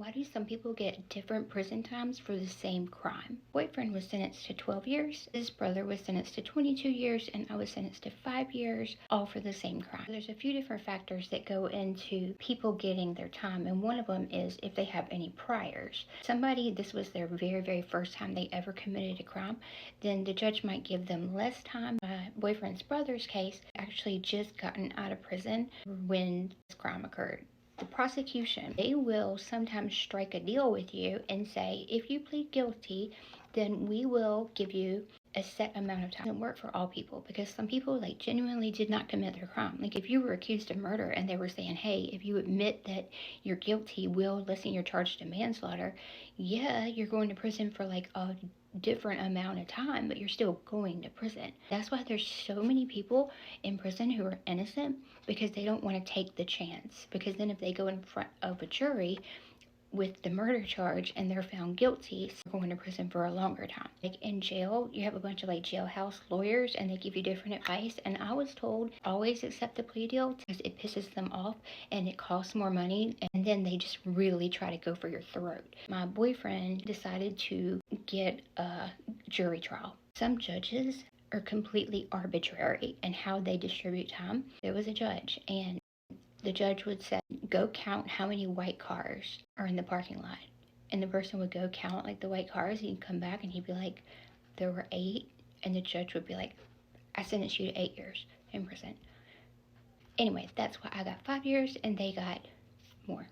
Why do some people get different prison times for the same crime? Boyfriend was sentenced to 12 years, his brother was sentenced to 22 years, and I was sentenced to 5 years, all for the same crime. There's a few different factors that go into people getting their time, and one of them is if they have any priors. Somebody, this was their very first time they ever committed a crime, then the judge might give them less time. My boyfriend's brother's case actually just gotten out of prison when this crime occurred. The prosecution, they will sometimes strike a deal with you and say, if you plead guilty, then we will give you a set amount of time. It doesn't work for all people, because some people genuinely did not commit their crime. If you were accused of murder and they were saying, hey, if you admit that you're guilty, we'll lessen your charge to manslaughter. Yeah, you're going to prison for a different amount of time, but you're still going to prison. That's why there's so many people in prison who are innocent, because they don't want to take the chance. Because then if they go in front of a jury with the murder charge and they're found guilty, they're going to prison for a longer time. In jail, you have a bunch of jailhouse lawyers, and they give you different advice, and I was told always accept the plea deal because it pisses them off and it costs more money, and then they just really try to go for your throat. My boyfriend decided to get a jury trial. Some judges are completely arbitrary in how they distribute time. There was a judge, and the judge would say, go count how many white cars are in the parking lot. And the person would go count the white cars, and he'd come back and he'd be like, there were 8. And the judge would be like, I sentenced you to 8 years in prison. Anyway, that's why I got 5 years and they got more.